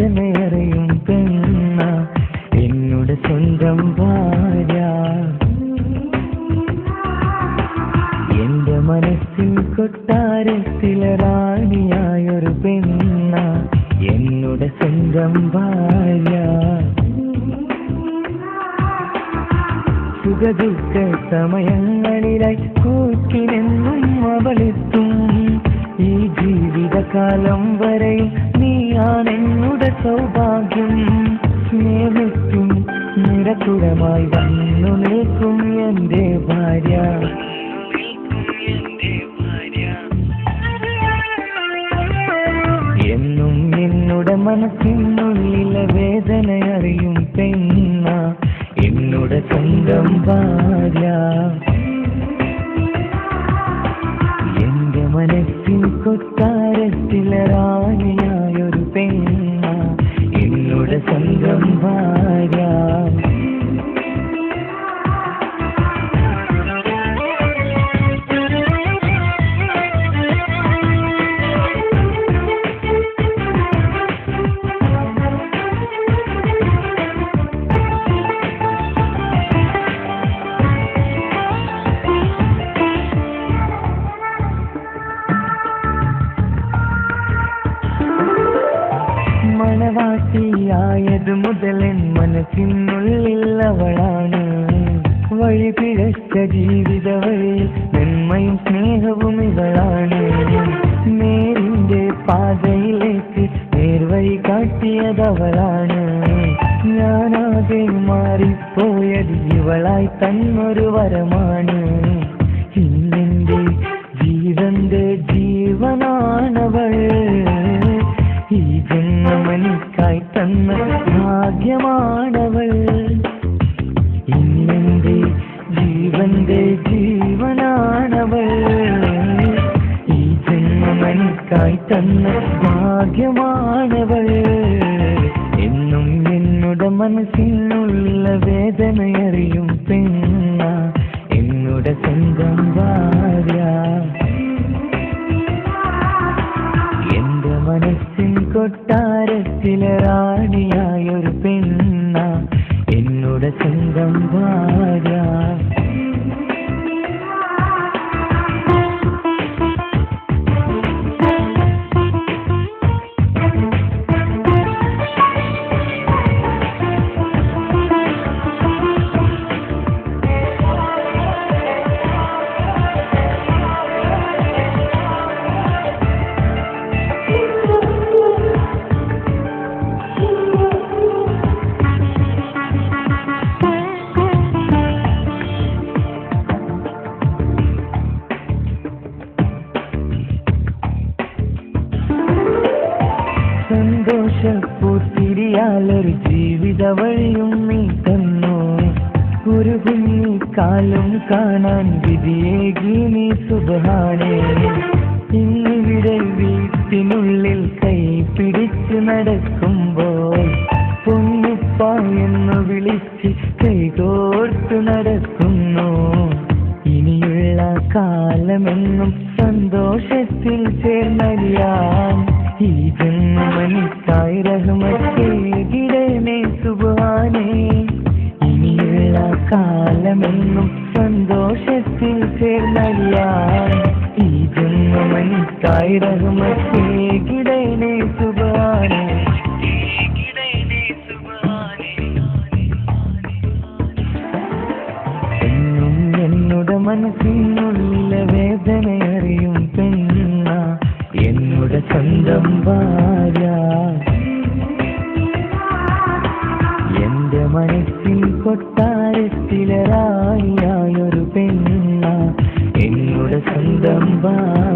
വേദനയറിയും പെണ്ണ എന്നുടെ സ്വന്തം ഭാര്യ. എന്റെ മനസ്സിൽ കൊട്ടാരത്തിലെ റാണിയായൊരു പെണ്ണ എന്നുടെ സ്വന്തം ഭാര്യ. സുഖദുഃഖ സമയങ്ങളിലായി കൂട്ടിനെന്നും അവളെത്തും. ഈ ജീവിതകാലം വരെയും നീയാണെന്നുടെ സൗഭാഗ്യം. സ്നേഹത്തിൻ നിറകുടമായി വന്നു നിൽക്കും എന്റെ ഭാര്യ. എന്നും എന്നുടെ മനസ്സിനുള്ളിലെ വേദനയറിയും പെണ്ണ എന്നുടെ സ്വന്തം ഭാര്യ. എന്റെ മനസ്സിൽ കൊട്ടാരത്തിലെ റാണിയായൊരു പെണ്ണ എന്നുടെ സ്വന്തം ഭാര്യ. മണവാട്ടിയായതു മുതലൻ മനസ്സിനുള്ളിൽ അവളാണ്. വഴി പിഴച്ച ജീവിത വഴിയിൽ നന്മയും സ്നേഹവും ഇവളാണ്. നേരിന്റെ പാതയിലേക്ക് നേർവഴി കാട്ടിയതവളാണ്. ഞാനാകെ മാറിപ്പോയത് ഇവളായി തന്നൊരു വരമാണ്. ഇന്നെന്റെ ജീവന്റെ ജീവനാണവൾ. ഈ ജന്മമനിക്കായി തന്ന ഭാഗ്യമാണവൾ. ഇന്നെന്റെ ജീവന്റെ ജീവനാണവൾ. ഈ ജന്മമനിക്കായി തന്ന ഭാഗ്യമാണവൾ. എന്നും എന്നുടെ മനസ്സിനുള്ള വേദനയറിയും പെണ്ണ എന്നുടെ സ്വന്തം ഭാര്യ. എന്റെ മനസ്സിൻ കൊട്ടാരത്തിലെ റാണിയായൊരു പെണ്ണ എന്നുടെ സ്വന്തം ഭാര്യ. സന്തോഷപ്പൂത്തിരിയാലൊരു ജീവിത വഴിയും നീ തന്നു. ഒരു കുഞ്ഞിക്കാലം കാണാൻ വിധിയേകി നീ സുബ്ഹാനേ. ഇന്നിവിടെ വീട്ടിനുള്ളിൽ കൈ പിടിച്ചു നടക്കുമ്പോൾ പൊന്നുപ്പ എന്ന് വിളിച്ച് കൈകോർത്തു നടക്കുന്നു. ഇനിയുള്ള കാലമെന്നും സന്തോഷത്തിൽ ചേർന്നറിയാൻ ഈ ജന്മമനിക്കായി റഹ്മത്തേകിടണേ സുബ്ഹാനേ. ഇനിയുള്ള കാലമെന്നും സന്തോഷത്തിൽ ചേർന്നറിയാൻ ഈ ജന്മമനിക്കായി റഹ്മത്തേകിടണേ സുബ്ഹാനേ. എന്നും എന്നുടെ മനസ്സിനുള്ളിലെ വേദനയറിയും പെണ്ണ എന്നുടെ സ്വന്തം ഭാര്യ. എന്റെ മനസ്സിൽ കൊട്ടാരത്തിലെ റാണിയായൊരു പെണ്ണ എന്നുടെ സ്വന്തം ഭാര്യ.